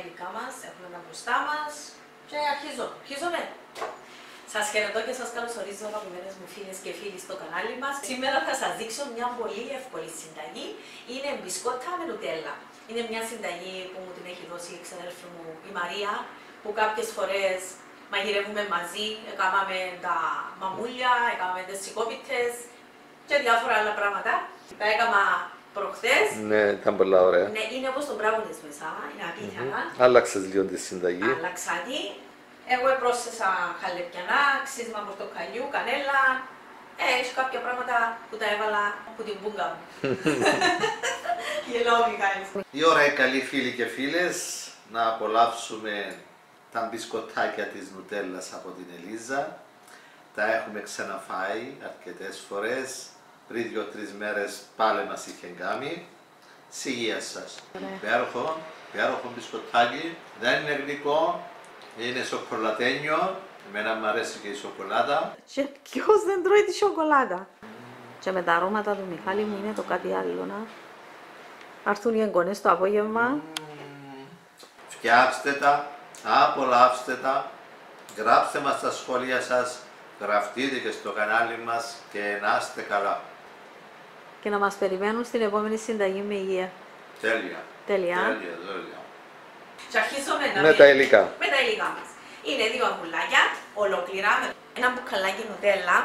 υλικά μας, έχουμε ένα μπροστά μας και αρχίζουμε. Σας χαιρετώ και σας καλωσορίζω αγαπημένες μου φίλες και φίλοι στο κανάλι μας. Σήμερα θα σας δείξω μια πολύ εύκολη συνταγή. Είναι μπισκότα με νουτέλα. Είναι μια συνταγή που μου την έχει δώσει η ξαδέρφη μου η Μαρία, που κάποιες φορές μαγειρεύουμε μαζί, έκαναμε τα μαμούλια, έκαναμε τις σηκόπιτες και διάφορα άλλα πράγματα. Τα έκανα προχθές. Ναι, ήταν πολλά ωραία. Ναι, είναι όπως το μπράουνις μέσα, είναι απίθανα. Άλλαξες λίγο τη συνταγή. Άλλαξα τη. Εγώ πρόσθεσα χαλεπιανά, ξύσμα πορτοκαλιού, κανέλα. Έχει κάποια πράγματα που τα έβαλα από την μπούγκα μου. Γελάω, Μιχάλης. Η ώρα καλή φίλοι και φίλες να απολαύσουμε τα μπισκοτάκια της νουτέλας από την Ελίζα. Τα έχουμε ξαναφάει αρκετές φορές. Πριν 2-3 μέρες πάλι μας είχε κάνει. Συγεία σας. Υπέροχο μπισκοτάκι. Δεν είναι γλυκό. Είναι σοκολατένιο. Εμένα μου αρέσει και η σοκολάτα. Και ποιος δεν τρώει τη σοκολάτα. Και με τα αρώματα του Μιχάλη μου είναι το κάτι άλλο να έρθουν οι εγγονές το απόγευμα. Φτιάξτε τα, απολαύστε τα, γράψτε μας στα σχόλια σας, γραφτείτε και στο κανάλι μας και να είστε καλά. Και να μας περιμένουν στην επόμενη συνταγή με υγεία. Τέλεια. Και αρχίζουμε με τα υλικά. Με τα υλικά μας. Είναι 2 αυγουλάκια, ολόκληρα, ένα μπουκαλάκι νουτέλα.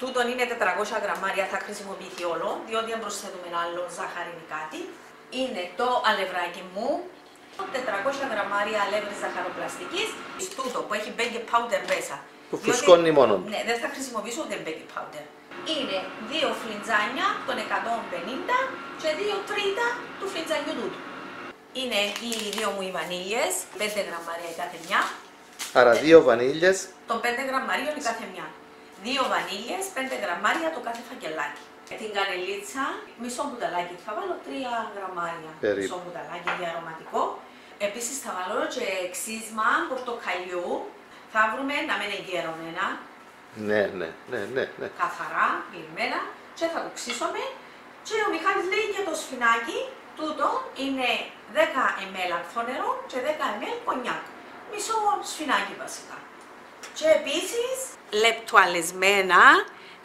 Τούτον είναι 400 γραμμάρια, θα χρησιμοποιηθεί όλο, διότι αν προσθέτουμε άλλο ζάχαρη ή κάτι. Είναι το αλευράκι μου, 400 γραμμάρια αλεύρι ζαχαροπλαστικής. Τούτο που έχει baking powder μέσα. Που φουσκώνει μόνο. Ναι, δεν θα χρησιμοποιήσω ούτε baking powder. Είναι 2 φλιτζάνια των 150 και 2 τρίτα του φλιτζανιού τούτου. Είναι οι 2 μου οι βανίλιες, 5 γραμμάρια η κάθε μια. Άρα 2 βανίλιες. Των 5 γραμμαρίων η κάθε μια. 2 βανίλιες, 5 γραμμάρια το κάθε φακελάκι. Την κανελίτσα, μισό μπουταλάκι, θα βάλω 3 γραμμάρια. Μισό μπουταλάκι για αρωματικό. Επίσης θα βάλω και ξύσμα πορτοκαλιού. Θα βρούμε να μην είναι γερωμένα. Ναι. Καθαρά, γλυμμένα. Και θα το ξύσουμε. Και ο Μιχάλης λέει και το σφινάκι. Τούτο είναι 10 ml αρθρό νερό και 10 ml κονιάκ. Μισό σφινάκι βασικά. Και επίσης λεπτουαλισμένα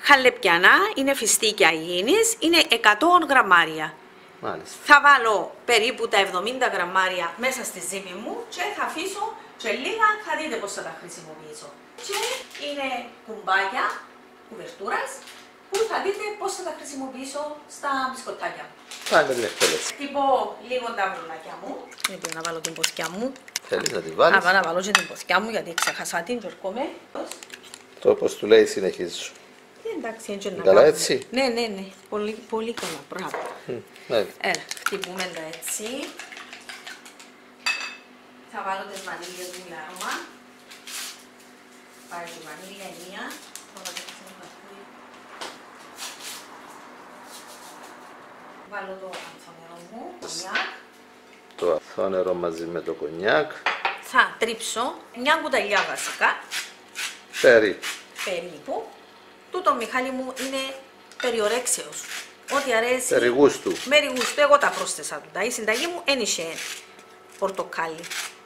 χαλεπιανά, είναι φιστίκια υγιεινής, είναι 100 γραμμάρια. Μάλιστα. Θα βάλω περίπου τα 70 γραμμάρια μέσα στη ζύμη μου και θα αφήσω και λίγα, θα δείτε πώς θα τα χρησιμοποιήσω. Και είναι κουμπάκια κουβερτούρας που θα δείτε πώς θα τα χρησιμοποιήσω στα μπισκοτάκια μου. Θα είναι την εκτέλεση. Τυπώ λίγο τα βουλάκια μου. Γιατί να βάλω την ποθιά μου. Θέλεις να τη βάλεις. Να βάλω και την ποθιά μου γιατί ξέχασα την και έρχομαι. Το όπως του λέει συνεχίζεις. Εντάξει, έτσι να καλά έτσι. Ναι. Πολύ καλά, μπράβο. Έλα, χτυπούμε τα έτσι. Θα βάλω τις βανίλιες μου για άρωμα. Πάρε τη βανίλια μία. Βάλω το ανθόνερο μου, κονιάκ. Το ανθόνερο μαζί με το κονιάκ. Θα τρίψω μια κουταλιά βασικά. Περίπου. Τούτο, Μιχάλη μου, είναι περιορέξεως. Ό,τι αρέσει. Με ριγούστου. Εγώ τα πρόσθεσα τούτα. Η συνταγή μου ένιξε πορτοκάλι.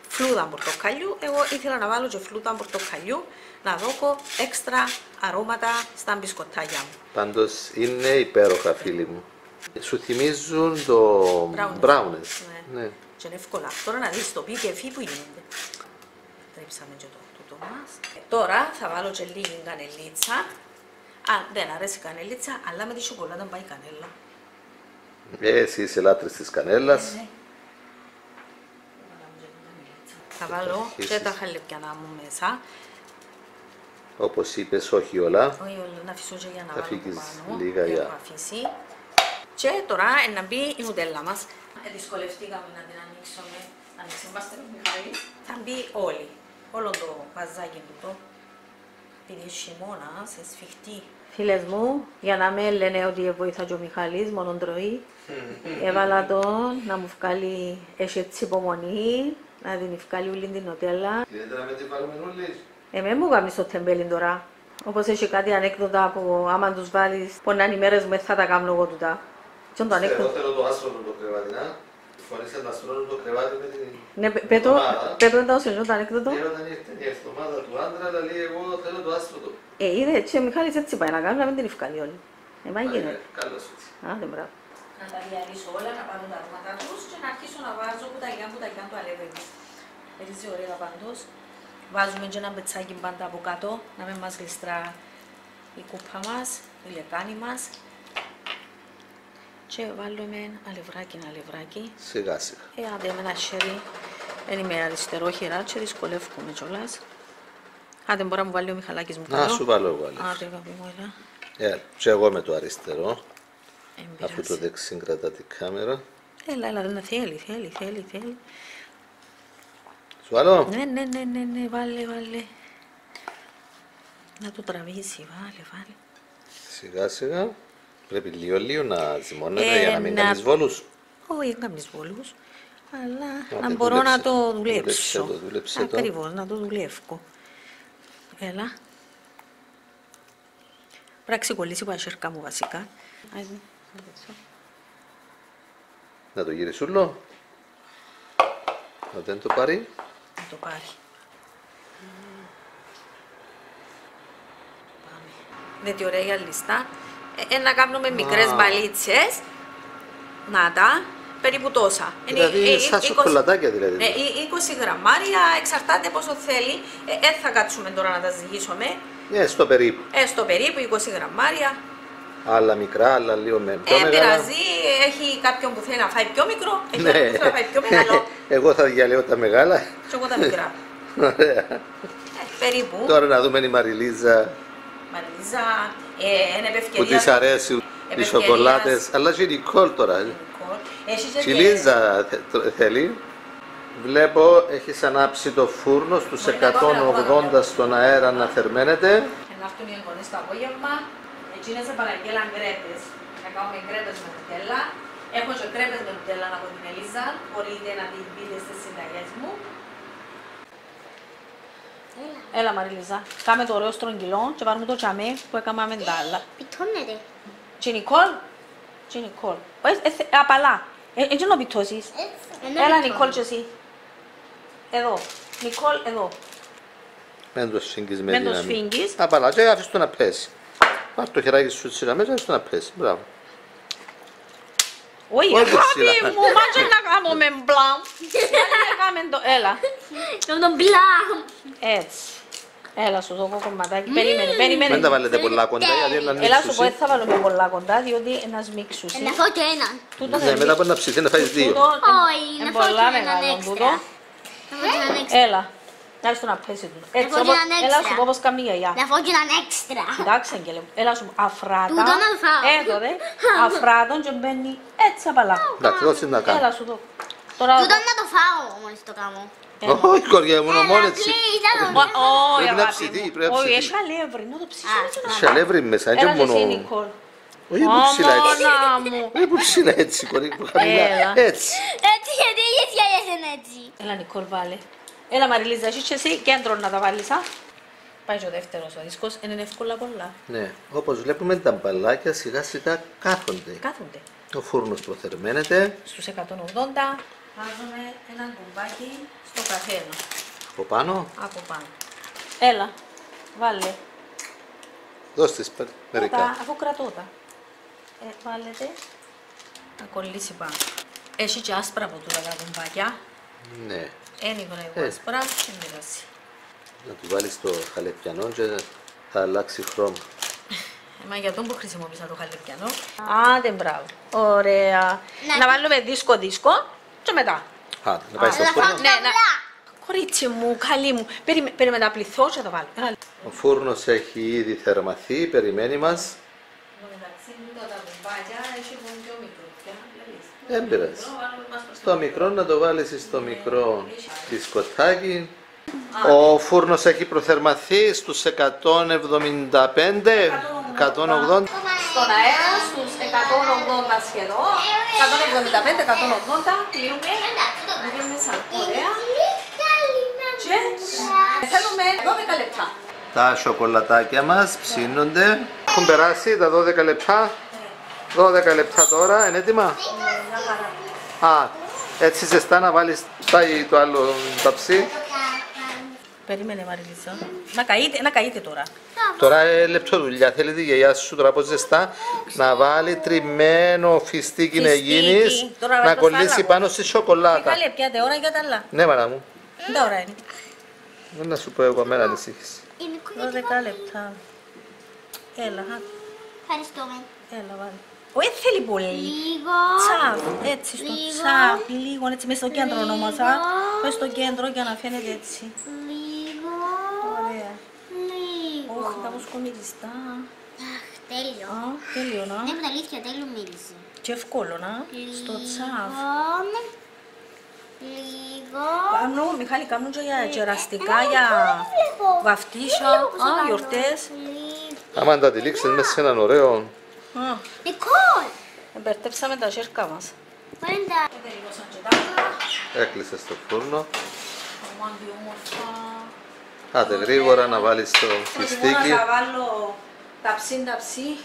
Φλούδα πορτοκαλιού. Εγώ ήθελα να βάλω και φλούδα πορτοκαλιού να δώσω έξτρα αρώματα στα μπισκοτάκια μου. Πάντως είναι υπέροχα, φίλοι μου. Σου θυμίζουν το μπράουνες. Ναι. Και είναι εύκολα. Τώρα να δεις το πι και φι που γίνεται. Τρίψαμε και το τούτο μας. Τώρα θα βάλω και λίγη κανελίτσα. Αν δεν αρέσει η κανελίτσα, αλλά με τη σοκολάτα πάει κανέλα. Εσύ είσαι λάτρης της κανέλας. Ναι. Θα βάλω και τα χαλεπιανά μου μέσα. Όπως είπες, όχι όλα. Όχι όλα, να αφήσω και για να βάλω πάνω. Λίγα για να αφήσει. Και τώρα να μπει η νουτέλα μας. Δυσκολευτήκαμε να την ανοίξουμε. Ανοίξεμαστε, Μιχάλη. Θα μπει όλο το βαζάκι του το. Επειδή χειμώνας, σφιχτή. Φίλες μου, για να με λένε ότι βοήθα και ο Μιχάλης, μόνο τρώει. Έβαλα τον να μου βγάλει, έχει έτσι υπομονή, να την βγάλει όλη την νουτέλα. Γίνεται να με την βάλουμε όλοι. Με μου κάνεις το τεμπέλι τώρα. Όπως έχει κάτι ανέκδοτα που άμα τους βάλεις πονάνε οι μέρες μου, θα τα κάνω εγώ τούτα. Εγώ θέλω το άσπρο το κρεβάτι, να. συμφωνήσατε να στρώνουν το κρεβάτι με την Ναι, πέτω τα όσο τα ανέκδοτο. όταν ήρθε η εβδομάδα του άντρα, λέει εγώ θέλω το άστρωτο. Είδε έτσι ο Μιχάλης έτσι πάει να κάνει, να μην την ευκαλεί όλη. Μα γίνεται. Καλώς έτσι. Άντε μπράβο. Να τα διαλύσω όλα, να πάρουν τα αρώματα τους και να αρχίσω να βάζω πουταγιά του αλεύρι. Έτσι ωραία πάντως. Βάζουμε και ένα πετσάκι πάντα από κάτω, να μην μας γλιστρά η κούπα μας, η λεκάνη μας. Και βάλουμε αλευράκι. Σιγά σιγά. Άντε με ένα χέρι, δεν είμαι αριστερό χεράκι και δυσκολεύομαι κιόλας. Άντε μπορεί να μου βάλει ο Μιχαλάκης μου κάτω. Να σου βάλω εγώ αλεύρι. Άντε αγαπή μου, έλα. Και εγώ με το αριστερό, Εμπειράζει. αφού το δεξί κρατά την κάμερα. Έλα, δεν θέλει. Σου βάλω. Ναι, βάλε. Να το τραβήσει, βάλε. Σιγά σιγά. Πρέπει λίγο να ζυμώνεται για να μην κάνεις βόλους. Όχι, δεν κάνεις βόλους, αλλά να Άντε, μπορώ να δούλεψε. το δουλέψω. Δούλεψε το. Ακριβώς, να το δουλεύω. Έλα. Πρέπει να ξεκολλήσει η σέρκα μου βασικά. Να το γυρίσουλο. Να δεν το πάρει. Να το πάρει. Πάμε. Δείτε ωραία λίστα. Να κάνουμε μικρές μπαλίτσες. Να τα. Περίπου τόσα. Δηλαδή σαν σοκολατάκια δηλαδή. 20 γραμμάρια, εξαρτάται πόσο θέλει. Δεν θα κάτσουμε τώρα να τα ζυγίσουμε. Ναι, στο περίπου. Στο περίπου 20 γραμμάρια. Άλλα μικρά, άλλα λίγο με πιο μεγάλα. Πειράζει, έχει κάποιον που θέλει να φάει πιο μικρό, έχει κάποιον που θέλει να φάει πιο μεγάλο. Εγώ θα διαλέω τα μεγάλα. Και εγώ τα μικρά. Ωραία. Περίπου. Τώρα να δούμε η Μαριλίζα Μαριλίζα, είναι που επευκαιρία. της αρέσει οι σοκολάτες. Αλλά και η Νικόλ τώρα. Και η Λίζα θέλει. Βλέπω έχεις ανάψει το φούρνο στους 180 στον αέρα να θερμαίνεται. Να έρθουν οι εγγονείς το απόγευμα. Εκείνες παραγγέλαν κρέπες. Να κάνουμε κρέπες με νουτέλα. Έχω και κρέπες με νουτέλα από την Ελίζα. Μπορείτε να την πείτε στις συνταγές μου. Έλα Μαριλίζα, κάμε το ωραίο στρογγυλό και πάρουμε το τσαμέ που έκαναμε τα άλλα. Πιτώνεται. Και Νικόλ, απαλά, έτσι να πιτώσεις. Έλα Νικόλ και εσύ. Εδώ, Νικόλ εδώ. Μεν το σφίγγεις με Μεν το δύναμη. σφίγγεις. Απαλά και αφήσεις το να πέσει. Πάρ' το χεράκι σου σειρά μέσα, αφήσεις το να πέσει. Μπράβο. Όχι, Όχι, αγάπη σειρά. μου, μάτσε να κάνουμε μπλαμ. Έλα. Τον μπλαμ. Έτσι. Έλα σου δω κομματάκι. Περιμένε. Μην τα βάλετε πολλά κοντά γιατί να Έλα σου πω, ανοίξουν. δεν θα βάλουμε πολλά κοντά, διότι να σμίξουν. Να φάω και έναν. Ναι, μετά από να ψηθεί να φάεις δύο. Όχι, να φάω και πολλά έναν μεγάλο έξτρα. τούτο. Να φάω και έναν έξτρα. Έλα. Να έρθω να πέσει τούτο. Έτσι, φάω και έναν έλα έξτρα. σου πω όπως καμία γιαγιά. Να φάω και έναν έξτρα. Εντάξει, Αγγέλε μου. Έλα σου πω, αφράτα. Τούτο να το φάω. Εδώ δε. Αφράτον και μπαίνει έτσι απαλά. Εντάξει, δώσε να κάνω. Έλα σου δω. Τώρα... Τούτο να το φάω μόλις το κάνω. Όχι κοριά μου, μόνο έτσι. Please, να το Όχι, Πρέπει να αγάπη ψηθεί, μου. πρέπει να Όχι, ψηθεί. έχει αλεύρι. Να το ψήσω έτσι να... Έχει αλεύρι μέσα, είναι Έλα και μόνο... εσύ, Νικόλ. Όχι που ψηλά έτσι. Μόνα μου. Όχι που ψηλά έτσι, κορί, που χαμηλά. Έλα. Έτσι. Έτσι, γιατί οι γιαγιές είναι έτσι. Έλα, Νικόλ, βάλε. Έλα, Μαριλίζα, εσύ και εσύ κέντρο να τα βάλεις, α. Πάει και ο δεύτερος ο δίσκος, είναι εύκολα πολλά. Ναι, όπως βλέπουμε τα μπαλάκια σιγά σιγά κάθονται. Κάθονται. Ο φούρνος προθερμαίνεται. Στους 180 βάζουμε ένα κουμπάκι στο καθένα. Από πάνω, Από πάνω. Έλα, βάλε. δώσ' τις μερικά. Αφού κρατώ τα. Βάλετε. Να κολλήσει πάνω. Έχει και άσπρα από τούτα τα κουμπάκια. Ναι, Ένι τον εγώ άσπρα, δεν πειράζει. να του βάλεις το χαλεπιανό και θα αλλάξει χρώμα. Μα για τον που χρησιμοποίησα το χαλεπιανό. Άντε, μπράβο. Ωραία. Να βάλουμε δίσκο και μετά. Α, να πάει στο Να φάω φούρνο. Ναι, τα ναι. μπλα. Κορίτσι μου, καλή μου. Περίμενε να πληθώ και θα το βάλω. Έλα. Ο φούρνος έχει ήδη θερμαθεί, περιμένει μας. Εντάξει, τα κουμπάκια έχει πιο μικρό. Δεν πειράζει. Στο μικρό να το βάλεις στο μικρό μπισκοτάκι. Ο φούρνος έχει προθερμαθεί στους 175, 180. Στον αέρα, στους 180 σχεδόν, 175-180, κλείνουμε, βγαίνουμε σαν ωραία και θέλουμε 12 λεπτά. Τα σοκολατάκια μας ψήνονται. Έχουν περάσει τα 12 λεπτά. 12 λεπτά τώρα, είναι έτοιμα. Α, Έτσι ζεστά να βάλεις το άλλο ταψί. Περίμενε Μαριλίζα. Να καείτε τώρα. Τώρα λεπτό δουλειά. Θέλει τη γιαγιά σου τώρα από ζεστά να βάλει τριμμένο φιστίκι να γίνεις, Τώρα να το κολλήσει φάλαγο. πάνω στη σοκολάτα. Καλή πιάτε ώρα για τα άλλα. Ναι, μάνα μου. Τώρα είναι. Δεν να σου πω εγώ, μένα ανησύχεις. 12 λεπτά. Έλα, Ευχαριστώ με. έλα βάλει. Όχι θέλει πολύ. Λίγο. Τσαφ, έτσι στο Λίγο. τσαφ, λίγο έτσι μέσα στο κέντρο Λίγο. όμως, μέσα στο κέντρο για να φαίνεται έτσι. Λίγο. Ωραία. Λίγο. Όχι, θα μου σκομιλιστά. Αχ, τέλειο. Τέλειο να. Ναι, με τα αλήθεια, τέλειο μίλησε. Και εύκολο να. Στο τσαφ. Λίγο. Κάνω, Μιχάλη, κάνουν και για κεραστικά, για βαφτίσια, γιορτές. Λίγο. Άμα τα τυλίξεις μέσα σε έναν ωραίο. Νικόλ. Εμπερτέψαμε τα σέρκα μας. Πέντα. Τελειώσαν και τα άλλα. Έκλεισε στο φούρνο. Αμάντι όμορφα. Άντε γρήγορα να βάλεις το φιστίκι. Να βάλω ταψί,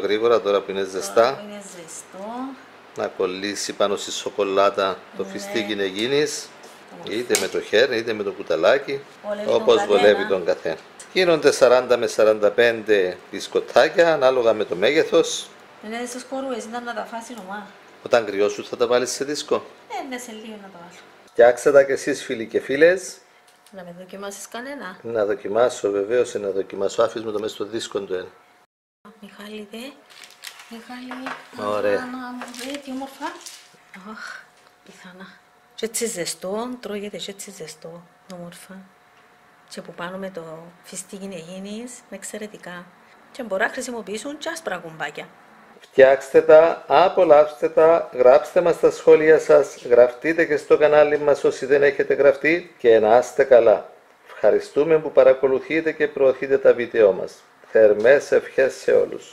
Γρήγορα τώρα που είναι ζεστά. είναι ζεστό. Να κολλήσει πάνω στη σοκολάτα το φιστίκι να γίνεις. Είτε με το χέρι είτε με το κουταλάκι. Βολεύει τον Όπως καθένα. βολεύει τον καθένα. Γίνονται 40 με 45 μπισκοτάκια ανάλογα με το μέγεθος. Είναι στις κορούες, ήταν να τα φάσει νομά. Όταν κρυώσουν θα τα βάλεις σε δίσκο. Ναι, σε λίγο να τα βάλω. Φτιάξτε τα κι εσείς φίλοι και φίλες. Να με δοκιμάσεις κανένα. Να δοκιμάσω βεβαίως, να δοκιμάσω. Άφης μου το μέσα στο δίσκο του ένα. Μιχάλη δε. Μιχάλη. Ωραία. Να μου δει τι όμορφα. Αχ, πιθανά. Και έτσι ζεστό, τρώγεται και έτσι ζεστό, όμορφα. Και από πάνω με το φιστίκι να γίνεις, με εξαιρετικά. Και μπορώ να χρησιμοποιήσουν και άσπρα κουμπάκια. Φτιάξτε τα, απολαύστε τα, γράψτε μας στα σχόλια σας, γραφτείτε και στο κανάλι μας όσοι δεν έχετε γραφτεί και να είστε καλά. Ευχαριστούμε που παρακολουθείτε και προωθείτε τα βίντεο μας. Θερμές ευχές σε όλους.